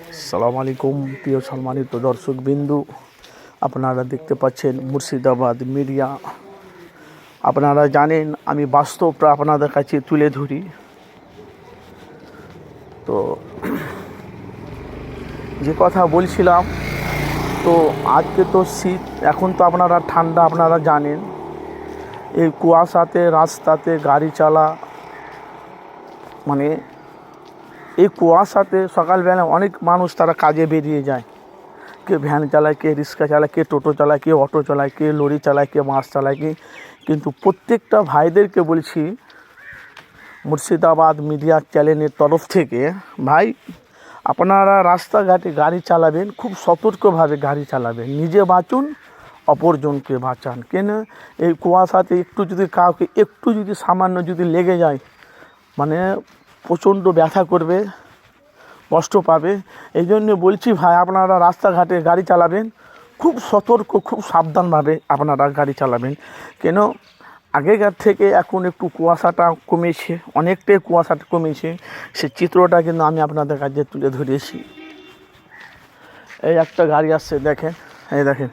আসসালামু আলাইকুম প্রিয় সম্মানিত দর্শকবিন্দু, আপনারা দেখতে পাচ্ছেন মুর্শিদাবাদ মিডিয়া। আপনারা জানেন আমি বাস্তবটা আপনাদের কাছে তুলে ধরি। তো যে কথা বলছিলাম, তো আজকে তো শীত, এখন তো আপনারা ঠান্ডা, আপনারা জানেন এই কুয়াশাতে রাস্তাতে গাড়ি চালা, মানে এই কুয়াশাতে সকালবেলা অনেক মানুষ তারা কাজে বেরিয়ে যায়। কে ভ্যান চালায়, কে রিক্সা চালায়, কে টোটো চালায়, কে অটো চালায়, কে লরি চালায়, কে বাস চালায়, কিন্তু প্রত্যেকটা ভাইদেরকে বলছি মুর্শিদাবাদ মিডিয়া চ্যানেলের তরফ থেকে, ভাই আপনারা রাস্তাঘাটে গাড়ি চালাবেন, খুব সতর্কভাবে গাড়ি চালাবেন, নিজে বাঁচুন অপরজনকে বাঁচান। কেন এই কুয়াশাতে একটু যদি কাউকে একটু যদি সামান্য যদি লেগে যায়, মানে প্রচণ্ড ব্যথা করবে, কষ্ট পাবে। এই জন্য বলছি ভাই, আপনারা রাস্তাঘাটে গাড়ি চালাবেন খুব সতর্ক, খুব সাবধানভাবে আপনারা গাড়ি চালাবেন। কেন আগেকার থেকে এখন একটু কুয়াশাটা কমেছে, অনেকটাই কুয়াশাটা কমেছে। সে চিত্রটা কিন্তু আমি আপনাদের কাছে তুলে ধরেছি। এই একটা গাড়ি আসছে, দেখেন, এই দেখেন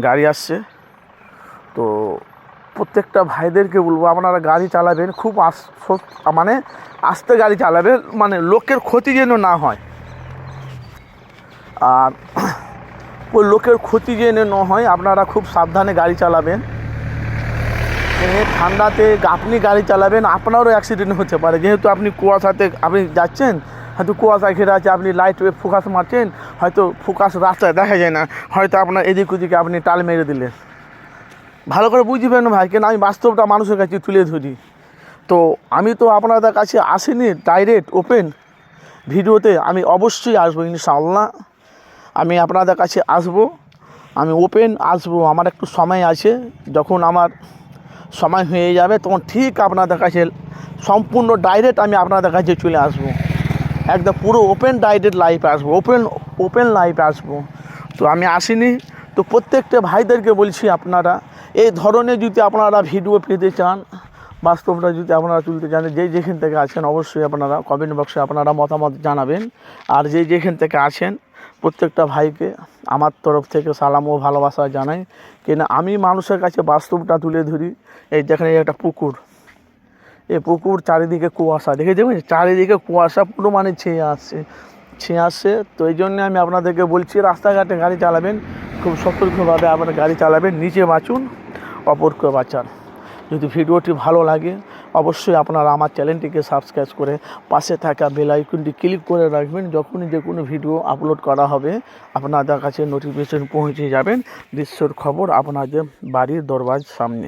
গাড়ি আসছে। তো প্রত্যেকটা ভাইদেরকে বলবো, আপনারা গাড়ি চালাবেন খুব মানে আস্তে গাড়ি চালাবেন, মানে লোকের ক্ষতি যেন না হয়। আর ওই লোকের ক্ষতি যেন না হয়, আপনারা খুব সাবধানে গাড়ি চালাবেন। ঠান্ডাতে আপনি গাড়ি চালাবেন, আপনারও অ্যাক্সিডেন্ট হতে পারে। যেহেতু আপনি কুয়াশাতে আপনি যাচ্ছেন, হয়তো কুয়াশা ঘিরে আছে, আপনি লাইট ফোকাস মারছেন, হয়তো ফোকাস রাস্তায় দেখা যায় না, হয়তো আপনার এদিক ওদিকে আপনি টাল মেরে দিলেন। ভালো করে বুঝবেন ভাই, কেন আমি বাস্তবটা মানুষের কাছে তুলে ধরি। তো আমি তো আপনাদের কাছে আসিনি ডাইরেক্ট ওপেন ভিডিওতে, আমি অবশ্যই আসবো ইনশাআল্লাহ। আমি আপনাদের কাছে আসবো, আমি ওপেন আসবো। আমার একটু সময় আছে, যখন আমার সময় হয়ে যাবে তখন ঠিক আপনাদের কাছে সম্পূর্ণ ডাইরেক্ট আমি আপনাদের কাছে চলে আসবো, একদম পুরো ওপেন ডাইরেক্ট লাইভে আসবো, ওপেন লাইভে আসবো। তো আমি আসিনি, তো প্রত্যেকটা ভাইদেরকে বলছি, আপনারা এই ধরনের যদি আপনারা ভিডিও পেতে চান, বাস্তবটা যদি আপনারা তুলতে চান, যেখান থেকে আছেন অবশ্যই আপনারা কমেন্ট বক্সে আপনারা মতামত জানাবেন। আর যেখান থেকে আছেন প্রত্যেকটা ভাইকে আমার তরফ থেকে সালাম ও ভালোবাসা জানাই। কেন আমি মানুষের কাছে বাস্তবটা তুলে ধরি। এই যেখানে একটা পুকুর, এই পুকুর চারিদিকে কুয়াশা, দেখে যাবেন চারিদিকে কুয়াশা পুরো মানে ছেয়ে আসছে। তো এই জন্যে আমি আপনাদেরকে বলছি, রাস্তাঘাটে গাড়ি চালাবেন খুব সতর্কভাবে, আপনারা গাড়ি চালাবেন, নিজে বাঁচুন অপরকে বাঁচান। যদি ভিডিওটি ভালো লাগে অবশ্যই আপনারা আমার চ্যানেলটিকে সাবস্ক্রাইব করে পাশে থাকা বেল আইকনটি ক্লিক করে রাখবেন। যখনই যে কোনো ভিডিও আপলোড করা হবে আপনাদের কাছে নোটিফিকেশন পৌঁছে যাবেন, দৃশ্যের খবর আপনাদের বাড়ির দরজার সামনে।